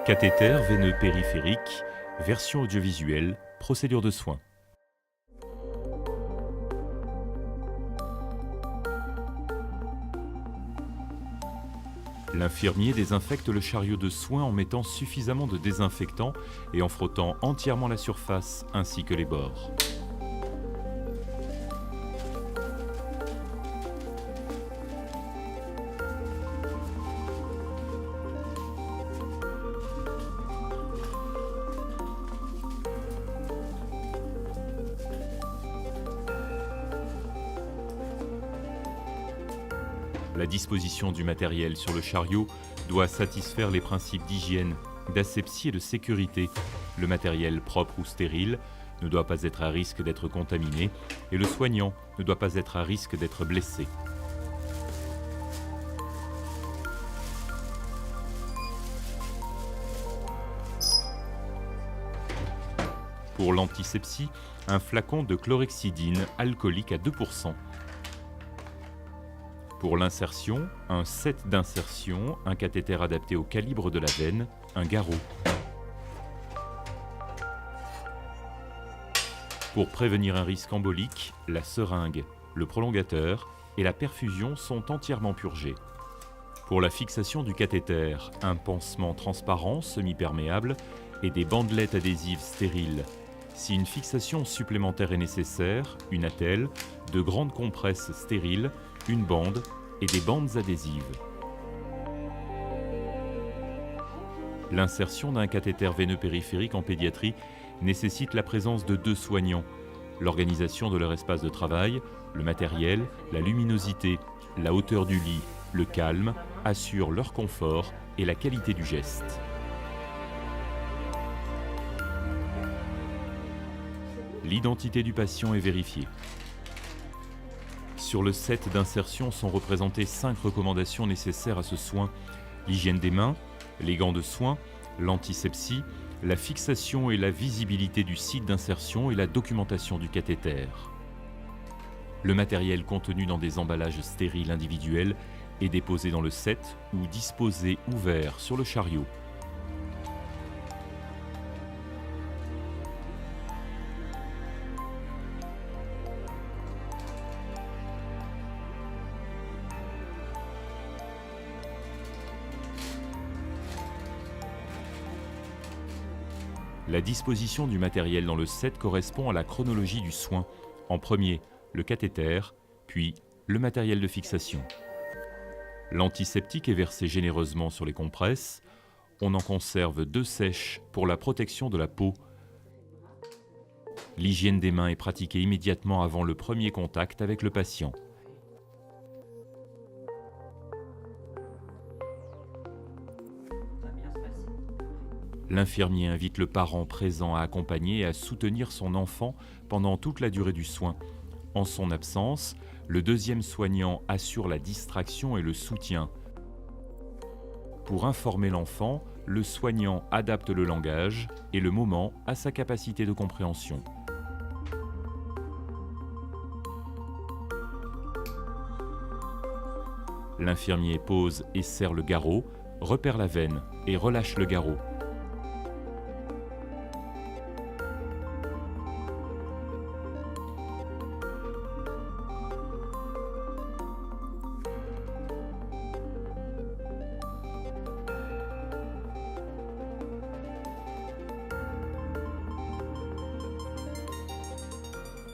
Cathéter veineux périphérique, version audiovisuelle, procédure de soins. L'infirmier désinfecte le chariot de soins en mettant suffisamment de désinfectant et en frottant entièrement la surface ainsi que les bords. La disposition du matériel sur le chariot doit satisfaire les principes d'hygiène, d'asepsie et de sécurité. Le matériel propre ou stérile ne doit pas être à risque d'être contaminé et le soignant ne doit pas être à risque d'être blessé. Pour l'antisepsie, un flacon de chlorhexidine alcoolique à 2%. Pour l'insertion, un set d'insertion, un cathéter adapté au calibre de la veine, un garrot. Pour prévenir un risque embolique, la seringue, le prolongateur et la perfusion sont entièrement purgés. Pour la fixation du cathéter, un pansement transparent semi-perméable et des bandelettes adhésives stériles. Si une fixation supplémentaire est nécessaire, une attelle, de grandes compresses stériles, une bande et des bandes adhésives. L'insertion d'un cathéter veineux périphérique en pédiatrie nécessite la présence de 2 soignants. L'organisation de leur espace de travail, le matériel, la luminosité, la hauteur du lit, le calme assurent leur confort et la qualité du geste. L'identité du patient est vérifiée. Sur le set d'insertion sont représentées 5 recommandations nécessaires à ce soin. L'hygiène des mains, les gants de soins, l'antisepsie, la fixation et la visibilité du site d'insertion et la documentation du cathéter. Le matériel contenu dans des emballages stériles individuels est déposé dans le set ou disposé ouvert sur le chariot. La disposition du matériel dans le set correspond à la chronologie du soin. En premier, le cathéter, puis le matériel de fixation. L'antiseptique est versé généreusement sur les compresses. On en conserve 2 sèches pour la protection de la peau. L'hygiène des mains est pratiquée immédiatement avant le premier contact avec le patient. L'infirmier invite le parent présent à accompagner et à soutenir son enfant pendant toute la durée du soin. En son absence, le 2e soignant assure la distraction et le soutien. Pour informer l'enfant, le soignant adapte le langage et le moment à sa capacité de compréhension. L'infirmier pose et serre le garrot, repère la veine et relâche le garrot.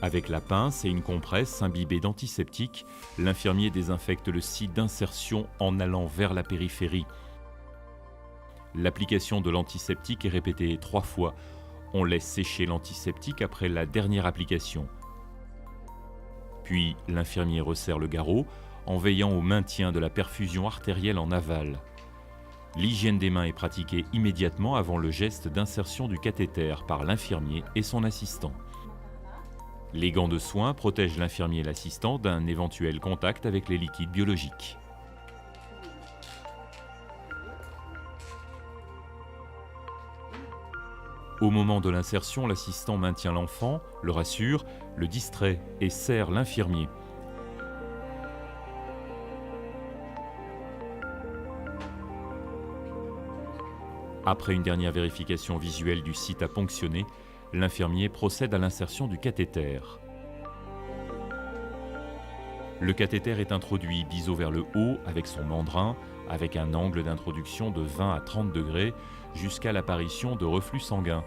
Avec la pince et une compresse imbibée d'antiseptique, l'infirmier désinfecte le site d'insertion en allant vers la périphérie. L'application de l'antiseptique est répétée 3 fois. On laisse sécher l'antiseptique après la dernière application. Puis l'infirmier resserre le garrot en veillant au maintien de la perfusion artérielle en aval. L'hygiène des mains est pratiquée immédiatement avant le geste d'insertion du cathéter par l'infirmier et son assistant. Les gants de soins protègent l'infirmier et l'assistant d'un éventuel contact avec les liquides biologiques. Au moment de l'insertion, l'assistant maintient l'enfant, le rassure, le distrait et serre l'infirmier. Après une dernière vérification visuelle du site à ponctionner, l'infirmier procède à l'insertion du cathéter. Le cathéter est introduit biseau vers le haut avec son mandrin, avec un angle d'introduction de 20 à 30 degrés jusqu'à l'apparition de reflux sanguin.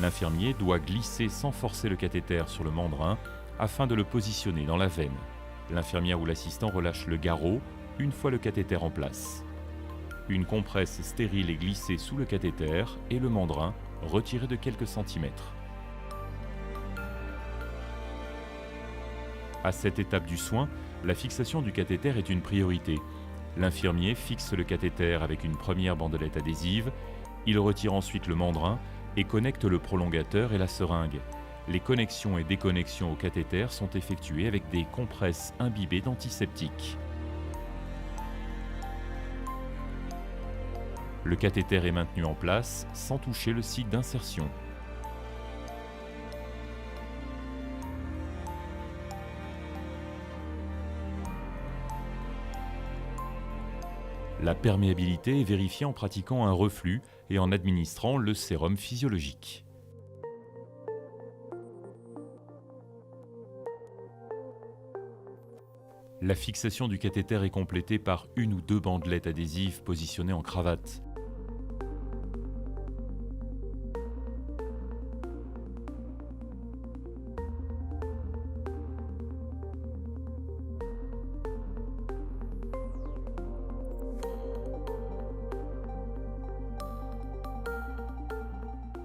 L'infirmier doit glisser sans forcer le cathéter sur le mandrin afin de le positionner dans la veine. L'infirmière ou l'assistant relâche le garrot une fois le cathéter en place. Une compresse stérile est glissée sous le cathéter et le mandrin retiré de quelques centimètres. À cette étape du soin, la fixation du cathéter est une priorité. L'infirmier fixe le cathéter avec une première bandelette adhésive, il retire ensuite le mandrin et connecte le prolongateur et la seringue. Les connexions et déconnexions au cathéter sont effectuées avec des compresses imbibées d'antiseptique. Le cathéter est maintenu en place sans toucher le site d'insertion. La perméabilité est vérifiée en pratiquant un reflux et en administrant le sérum physiologique. La fixation du cathéter est complétée par une ou deux bandelettes adhésives positionnées en cravate.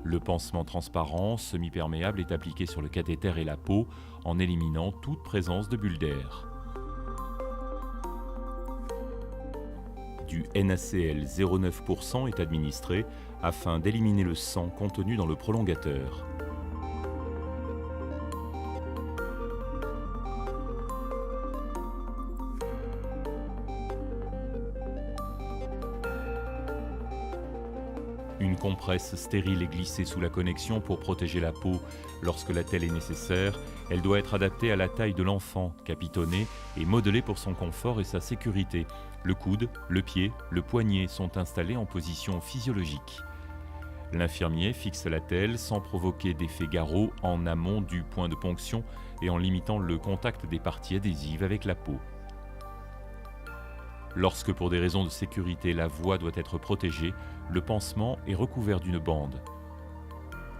Le pansement transparent, semi-perméable, est appliqué sur le cathéter et la peau en éliminant toute présence de bulles d'air. Du NaCl 0,9% est administré afin d'éliminer le sang contenu dans le prolongateur. Une compresse stérile est glissée sous la connexion pour protéger la peau. Lorsque la telle est nécessaire, elle doit être adaptée à la taille de l'enfant, capitonnée et modelée pour son confort et sa sécurité. Le coude, le pied, le poignet sont installés en position physiologique. L'infirmier fixe la telle sans provoquer d'effet garrot en amont du point de ponction et en limitant le contact des parties adhésives avec la peau. Lorsque pour des raisons de sécurité la voie doit être protégée, le pansement est recouvert d'une bande.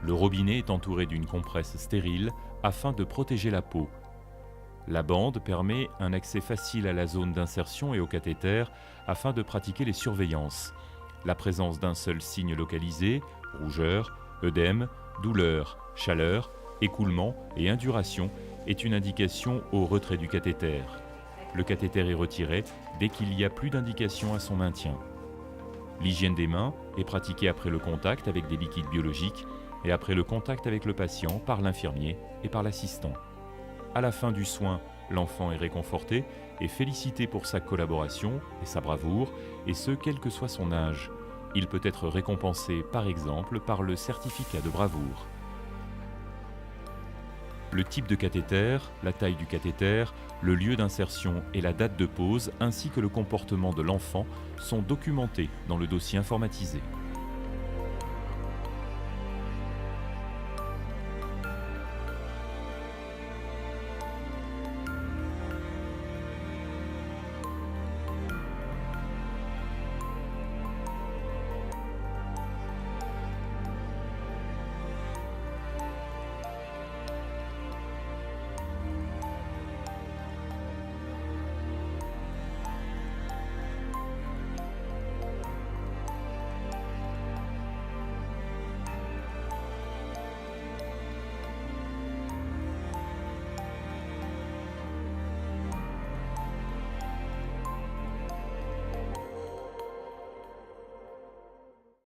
Le robinet est entouré d'une compresse stérile afin de protéger la peau. La bande permet un accès facile à la zone d'insertion et au cathéter afin de pratiquer les surveillances. La présence d'un seul signe localisé, rougeur, œdème, douleur, chaleur, écoulement et induration, est une indication au retrait du cathéter. Le cathéter est retiré dès qu'il n'y a plus d'indication à son maintien. L'hygiène des mains est pratiquée après le contact avec des liquides biologiques et après le contact avec le patient par l'infirmier et par l'assistant. À la fin du soin, l'enfant est réconforté et félicité pour sa collaboration et sa bravoure, et ce, quel que soit son âge. Il peut être récompensé, par exemple, par le certificat de bravoure. Le type de cathéter, la taille du cathéter, le lieu d'insertion et la date de pose, ainsi que le comportement de l'enfant, sont documentés dans le dossier informatisé.